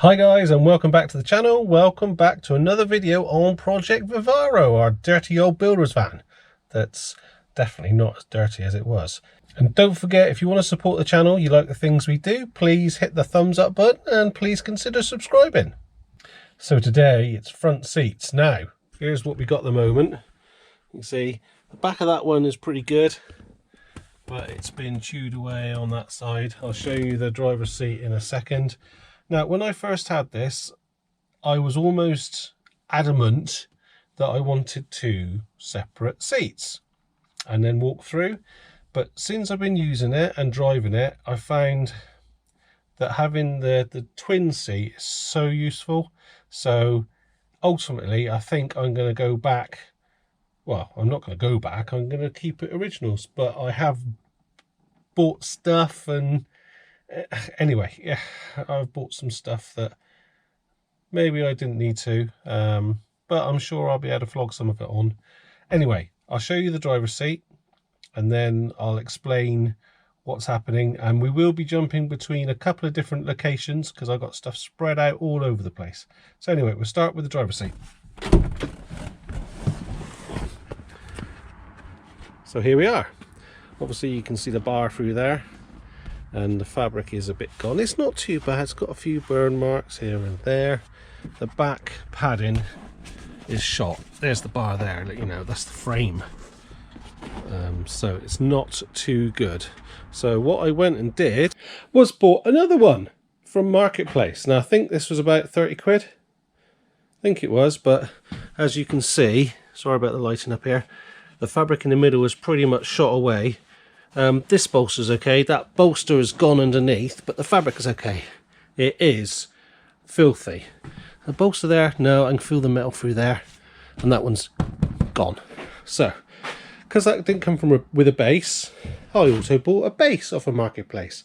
Hi guys, and welcome back to the channel. Welcome back to another video on Project Vivaro, our dirty old builder's van. That's definitely not as dirty as it was. And don't forget, if you want to support the channel, you like the things we do, please hit the thumbs up button and please consider subscribing. So today it's front seats. Now, here's what we got at the moment. You can see the back of that one is pretty good, but it's been chewed away on that side. I'll show you the driver's seat in a second. Now, when I first had this, I was almost adamant that I wanted two separate seats and then walk through. But since I've been using it and driving it, I found that having the twin seat is so useful. So ultimately, I think I'm going to go back. Well, I'm not going to go back. I'm going to keep it originals, but I have bought stuff and anyway, yeah, I've bought some stuff that maybe I didn't need to, but I'm sure I'll be able to flog some of it on. Anyway, I'll show you the driver's seat and then I'll explain what's happening, and we will be jumping between a couple of different locations because I've got stuff spread out all over the place. So anyway, we'll start with the driver's seat. So here we are. Obviously you can see the bar through there, and the fabric is a bit gone. It's not too bad, it's got a few burn marks here and there. The back padding is shot. There's the bar there, you know, that's the frame. So it's not too good. So what I went and did was bought another one from Marketplace. Now I think this was about 30 quid. I think it was, but as you can see, sorry about the lighting up here, the fabric in the middle is pretty much shot away. This bolster's okay, that bolster is gone underneath, but the fabric is okay. It is filthy. The bolster there, no, I can feel the metal through there, and that one's gone. So, because that didn't come from with a base, I also bought a base off a Marketplace,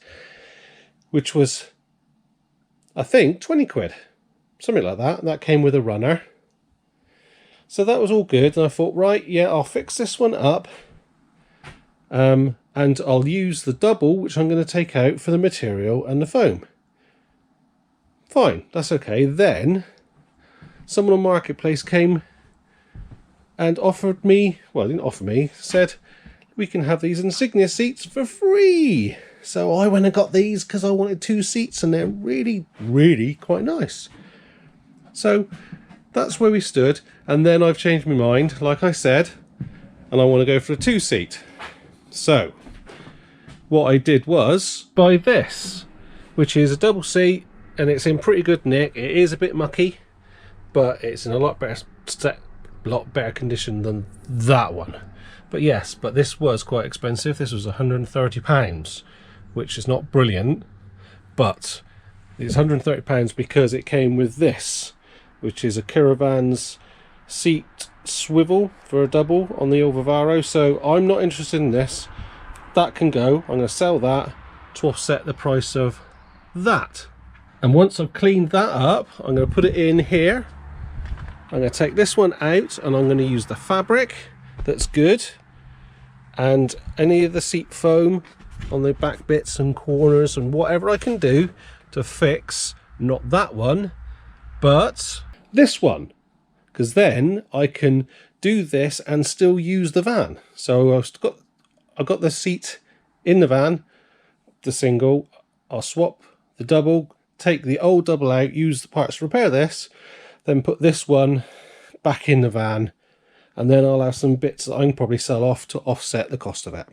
which was, I think, 20 quid, something like that. That came with a runner. So that was all good, and I thought, right, yeah, I'll fix this one up. And I'll use the double, which I'm going to take out for the material and the foam. Fine, that's okay. Then someone on Marketplace came and offered me, well, didn't offer me, said we can have these Insignia seats for free. So I went and got these because I wanted two seats, and they're really, really quite nice. So that's where we stood, and then I've changed my mind, like I said, and I want to go for a two-seat. So what I did was buy this, which is a double seat, and it's in pretty good nick. It is a bit mucky, but it's in a lot better condition than that one. But yes, but this was quite expensive. This was £130, which is not brilliant, but it's £130 because it came with this, which is a Caravan's seat swivel for a double on the old Vivaro. So I'm not interested in this. That can go. I'm going to sell that to offset the price of that. And once I've cleaned that up, I'm going to put it in here. I'm going to take this one out, and I'm going to use the fabric that's good and any of the seat foam on the back bits and corners and whatever I can do to fix not that one but this one, because then I can do this and still use the van. So I've got the seat in the van, the single. I'll swap the double, take the old double out, use the parts to repair this, then put this one back in the van, and then I'll have some bits that I can probably sell off to offset the cost of it.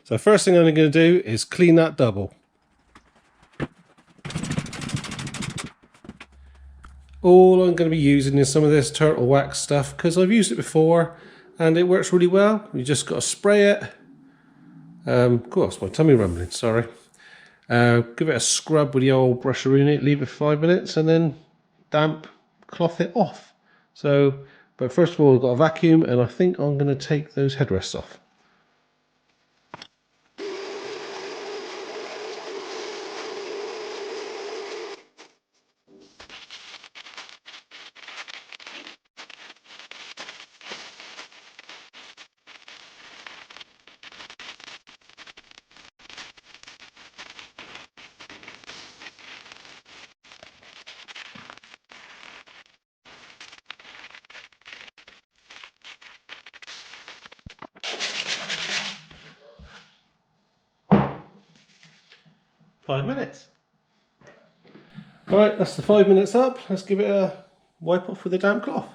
So first thing I'm going to do is clean that double. All I'm going to be using is some of this turtle wax stuff because I've used it before and it works really well. You just got to spray it. Of course, my tummy rumbling, sorry. Give it a scrub with the old brusher in it, leave it 5 minutes, and then damp cloth it off. So, but first of all, I've got a vacuum, and I think I'm going to take those headrests off. 5 minutes. Right, that's the 5 minutes up. Let's give it a wipe off with a damp cloth.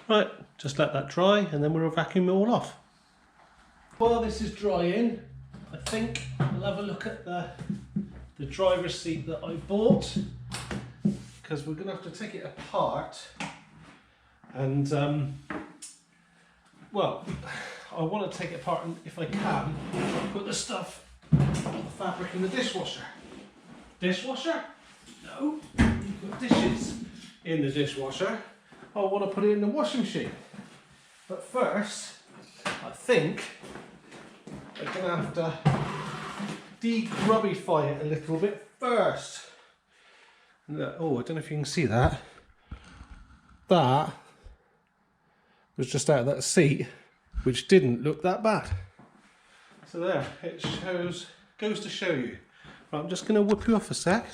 Right, just let that dry and then we'll vacuum it all off. While this is drying, I think we'll have a look at the driver's seat that I bought, because we're going to have to take it apart and well, I want to take it apart and if I can put the stuff, the fabric in the dishwasher. Dishwasher? No, you put dishes in the dishwasher. I want to put it in the washing machine. But first, I think I'm going to have to de-grubbify it a little bit first. Oh, I don't know if you can see that. That was just out of that seat, which didn't look that bad. So there, it goes to show you. Right, I'm just going to whip you off a sec.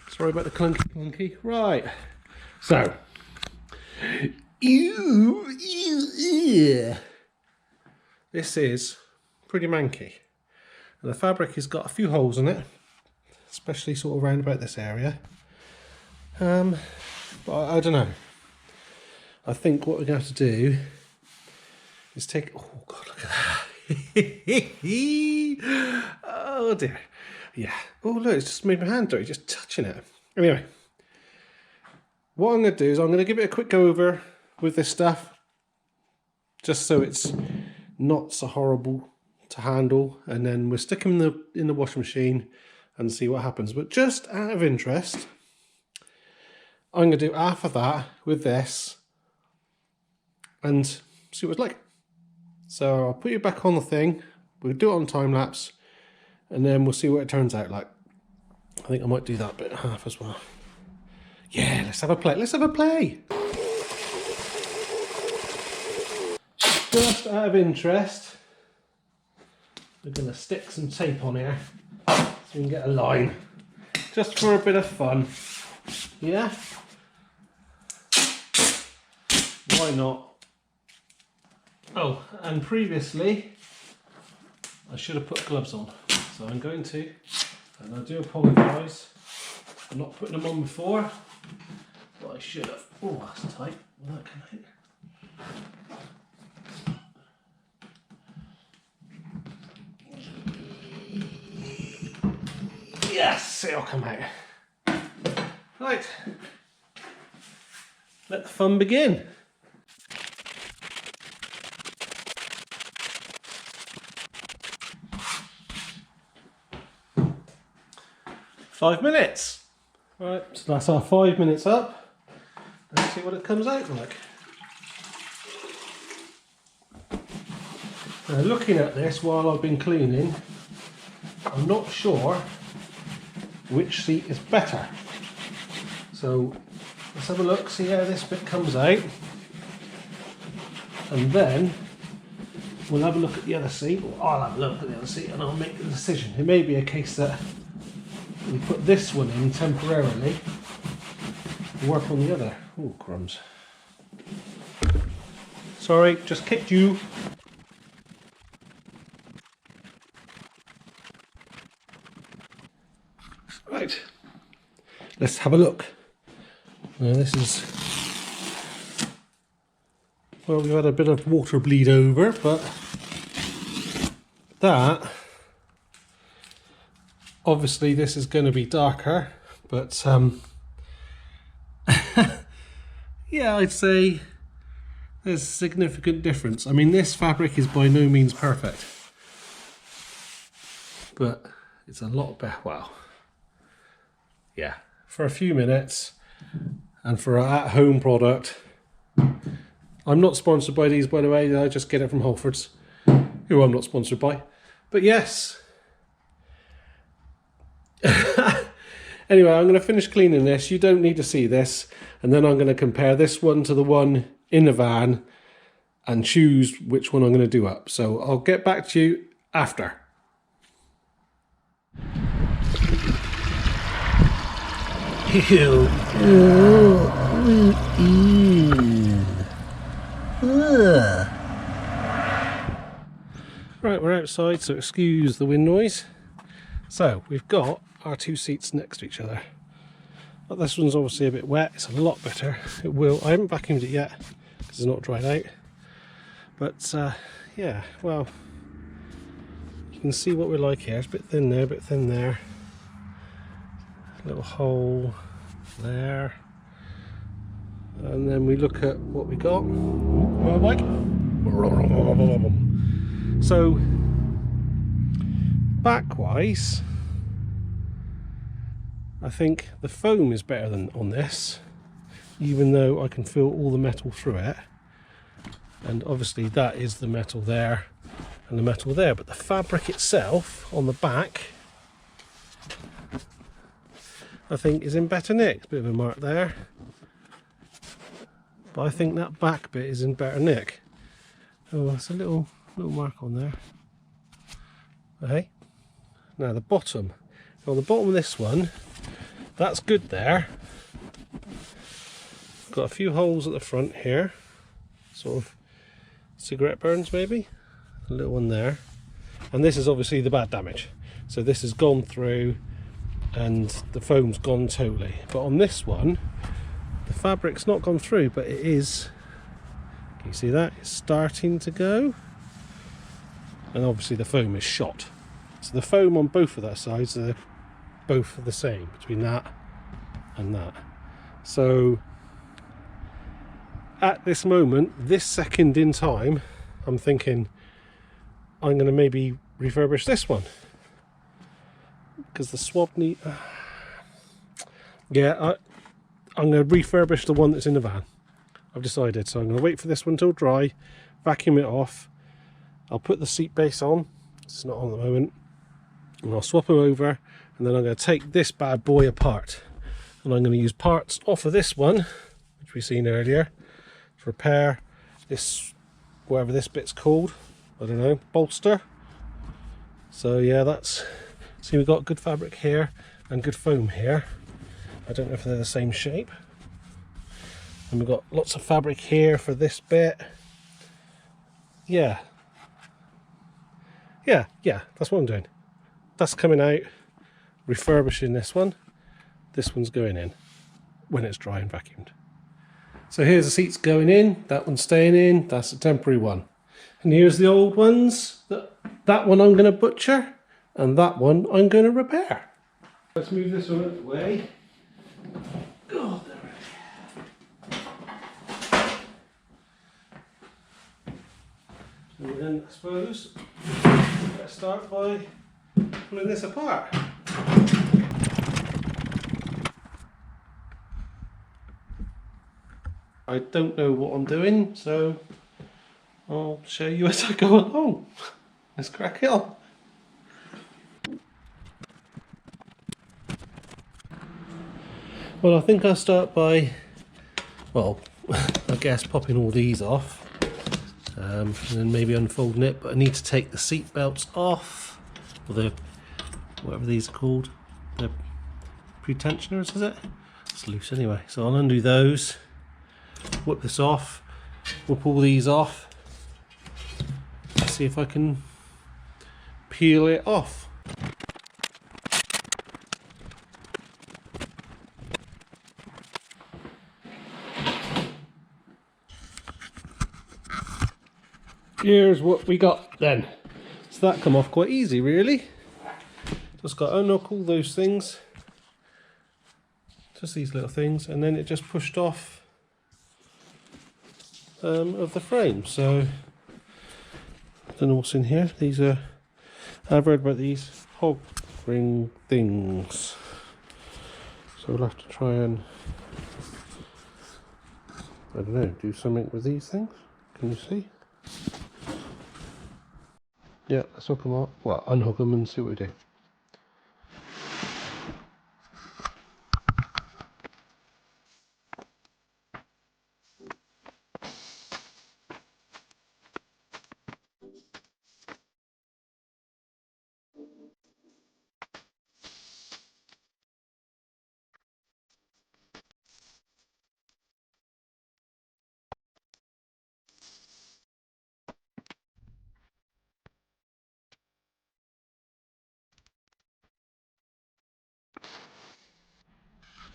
Sorry about the clunky. Right, so. This is pretty manky. And the fabric has got a few holes in it, especially sort of around about this area. But I don't know. I think what we're going to have to do is take. Oh God, look at that! Oh dear. Yeah. Oh look, it's just made my hand dirty just touching it. Anyway. What I'm going to do is I'm going to give it a quick go over with this stuff, just so it's not so horrible to handle, and then we'll stick them in the washing machine and see what happens. But just out of interest, I'm going to do half of that with this and see what it's like. So I'll put you back on the thing, we'll do it on time lapse, and then we'll see what it turns out like. I think I might do that bit half as well. Yeah, let's have a play. Let's have a play. Just out of interest, we're going to stick some tape on here so we can get a line. Just for a bit of fun. Yeah? Why not? Oh, and previously, I should have put gloves on. So I'm going to, and I do apologise for not putting them on before. But I should have. Oh, that's tight. Will that come out? Yes, it'll come out. Right. Let the fun begin. Five minutes. Right, so that's our 5 minutes up. Let's see what it comes out like. Now, looking at this while I've been cleaning, I'm not sure which seat is better. So let's have a look, see how this bit comes out. And then we'll have a look at the other seat, or I'll have a look at the other seat and I'll make the decision. It may be a case that we put this one in temporarily and work on the other. Oh, crumbs. Sorry, just kicked you. Right, let's have a look. Now this is, well, we've had a bit of water bleed over, but that, obviously this is going to be darker, but yeah, I'd say there's a significant difference. I mean, this fabric is by no means perfect, but it's a lot better. Well, yeah, for a few minutes and for an at-home product. I'm not sponsored by these, by the way. I just get it from Halfords, who I'm not sponsored by. But yes. Anyway, I'm going to finish cleaning this. You don't need to see this. And then I'm going to compare this one to the one in the van and choose which one I'm going to do up. So I'll get back to you after. Right, we're outside, so excuse the wind noise. So we've got our two seats next to each other. But this one's obviously a bit wet. It's a lot better. It will. I haven't vacuumed it yet because it's not dried out. But yeah, well, you can see what we're like here. It's a bit thin there, a bit thin there. A little hole there. And then we look at what we got. So back-wise, I think the foam is better than on this, even though I can feel all the metal through it. And obviously that is the metal there and the metal there, but the fabric itself on the back I think is in better nick. Bit of a mark there, but I think that back bit is in better nick. Oh, it's a little mark on there. Okay, now the bottom. On the bottom of this one, that's good there. Got a few holes at the front here, sort of cigarette burns maybe. A little one there, and this is obviously the bad damage. So this has gone through and the foam's gone totally. But on this one, the fabric's not gone through, but it is. Can you see that? It's starting to go. And obviously the foam is shot. So the foam on both of that sides are both the same between that and that. So at this moment, this second in time, I'm thinking I'm going to maybe refurbish this one because the swab need. Yeah, I'm going to refurbish the one that's in the van. I've decided. So I'm going to wait for this one till dry, vacuum it off. I'll put the seat base on. It's not on at the moment. And I'll swap them over, and then I'm going to take this bad boy apart. And I'm going to use parts off of this one, which we've seen earlier, to repair this, whatever this bit's called. I don't know, bolster. So yeah, that's, see, we've got good fabric here and good foam here. I don't know if they're the same shape. And we've got lots of fabric here for this bit. Yeah, that's what I'm doing. That's coming out, refurbishing this one. This one's going in when it's dry and vacuumed. So here's the seats going in, that one's staying in, that's a temporary one. And here's the old ones. That one I'm going to butcher, and that one I'm going to repair. Let's move this one out of the way. Oh, there we go. And then I suppose let's start by pulling this apart. I don't know what I'm doing, so I'll show you as I go along. Let's crack it on. Well, I think I'll start by, well, I guess popping all these off. And then maybe unfolding it, but I need to take the seat belts off, or the, whatever these are called, the pretensioners, is it? It's loose anyway, so I'll undo those, whip this off, whip all these off, see if I can peel it off. Here's what we got then. So that come off quite easy, really. Just got to unhook all those things, just these little things, and then it just pushed off of the frame. So I don't know what's in here. These are, I've read about these hog ring things. So So we'll have to try and, I don't know, do something with these things. Can you see? Yeah, let's hook them up. Well, unhook them and see what we do.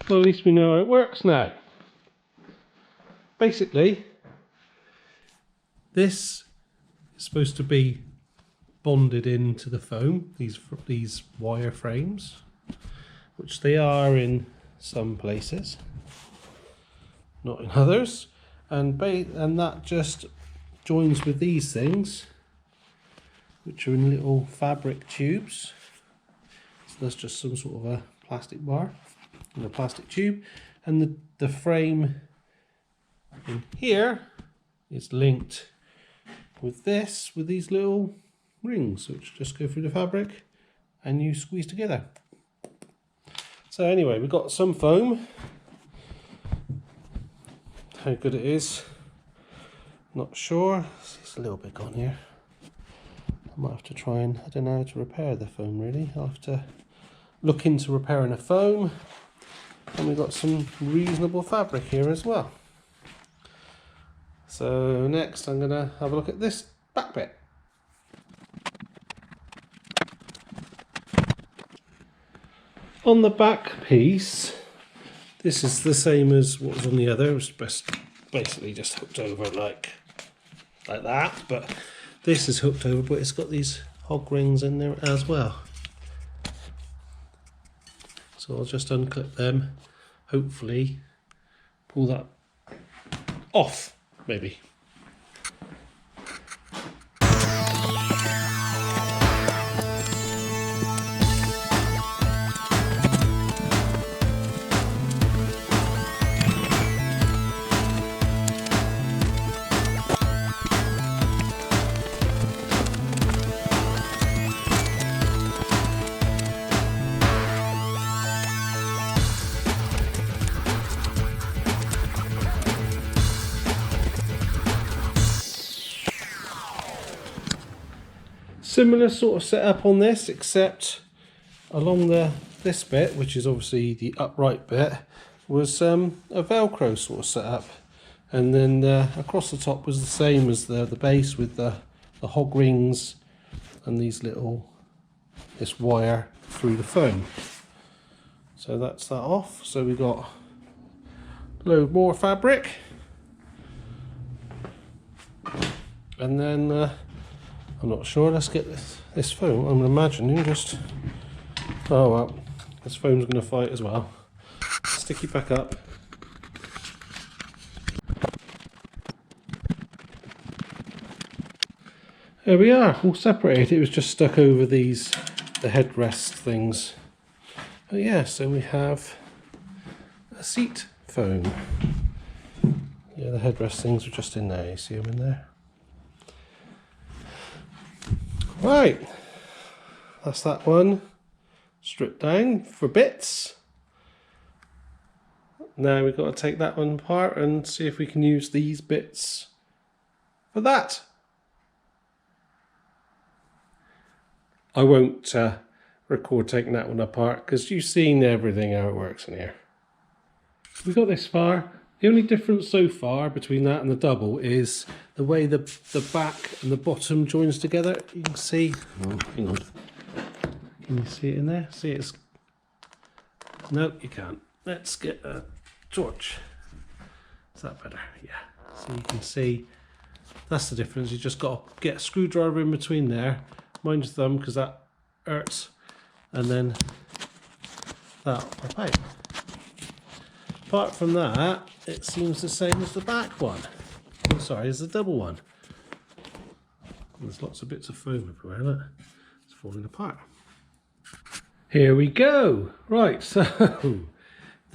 Well, at least we know how it works now. Basically, this is supposed to be bonded into the foam, these wire frames, which they are in some places, not in others, and that just joins with these things, which are in little fabric tubes. So that's just some sort of a plastic bar and a plastic tube, and the frame in here is linked with these little rings which just go through the fabric and you squeeze together. So anyway, we've got some foam. How good it is, not sure. It's a little bit gone here. I might have to try and, I don't know how to repair the foam really. I'll have to look into repairing the foam. And we've got some reasonable fabric here as well. So next I'm going to have a look at this back bit. On the back piece, this is the same as what was on the other. It was basically just hooked over like that, but this is hooked over, but it's got these hog rings in there as well. So I'll just unclip them, hopefully pull that off, maybe. Similar sort of setup on this, except along this bit, which is obviously the upright bit, was a Velcro sort of setup, and then across the top was the same as the base with the hog rings and this wire through the foam. So that's that off. So we got a load more fabric, and then I'm not sure, let's get this foam. I'm imagining just, oh well, this foam's going to fight as well. Stick it back up. There we are, all separated. It was just stuck over the headrest things. But yeah, so we have a seat foam. Yeah, the headrest things are just in there, you see them in there. Right, that's that one stripped down for bits. Now we've got to take that one apart and see if we can use these bits for that. I won't record taking that one apart because you've seen everything how it works in here. We got this far. The only difference so far between that and the double is the way the back and the bottom joins together. You can see, oh, hang on, can you see it in there? See, it's, no, you can't. Let's get a torch. Is that better? Yeah. So you can see that's the difference. You just got to get a screwdriver in between there. Mind your thumb because that hurts, and then that pop out. Apart from that, it seems the same as the back one. Oh, sorry, as the double one. There's lots of bits of foam everywhere, look. It's falling apart. Here we go. Right, so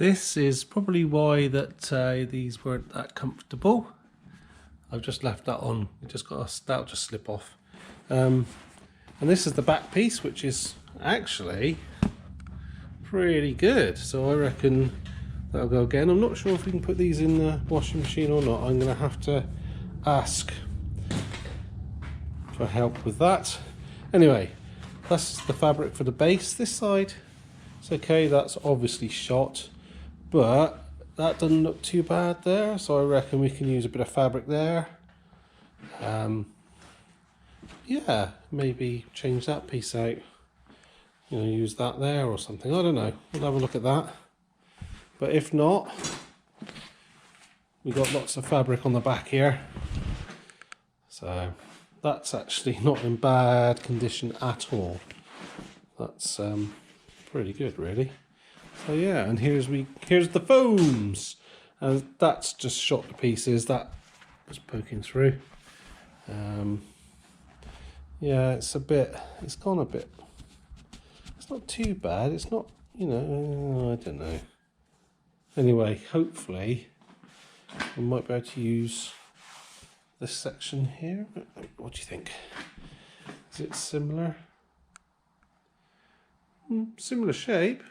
This is probably why that these weren't that comfortable. I've just left that on. That'll just slip off. And this is the back piece, which is actually pretty good. So I reckon that'll go again. I'm not sure if we can put these in the washing machine or not. I'm going to have to ask for help with that. Anyway, that's the fabric for the base. This side, it's okay. That's obviously shot, but that doesn't look too bad there. So I reckon we can use a bit of fabric there. Yeah, maybe change that piece out. You know, use that there or something. I don't know. We'll have a look at that. But if not, we got lots of fabric on the back here. So that's actually not in bad condition at all. That's pretty good, really. So yeah, and here's the foams. That's just shot to pieces. That was poking through. Yeah, it's gone a bit. It's not too bad. It's not, you know, I don't know. Anyway, hopefully we might be able to use this section here. What do you think? Is it similar? Similar shape.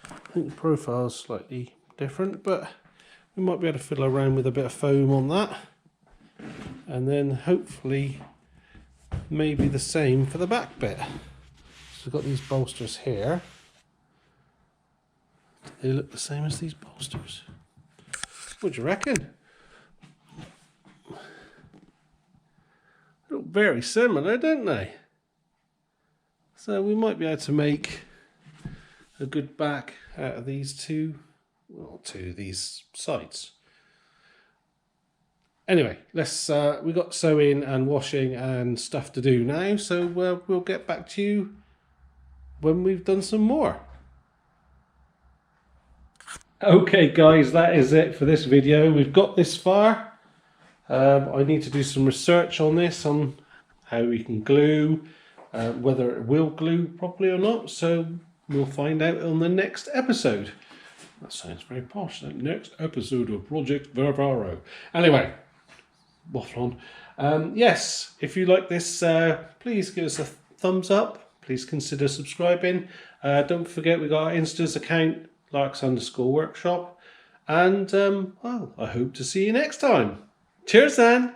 I think the profile is slightly different, but we might be able to fiddle around with a bit of foam on that. And then hopefully maybe the same for the back bit. So we've got these bolsters here. Do they look the same as these bolsters? What do you reckon? They look very similar, don't they? So we might be able to make a good back out of these these sides. Anyway, we've got sewing and washing and stuff to do now, so we'll get back to you when we've done some more. Okay guys, that is it for this video. We've got this far. I need to do some research on this, on how we can glue, whether it will glue properly or not, so we'll find out on the next episode. That sounds very posh. The next episode of Project Vivaro. Anyway, waffle on. Yes, if you like this, please give us a thumbs up. Please consider subscribing. Don't forget we got our Insta's account, Larks_workshop. And well, I hope to see you next time. Cheers then.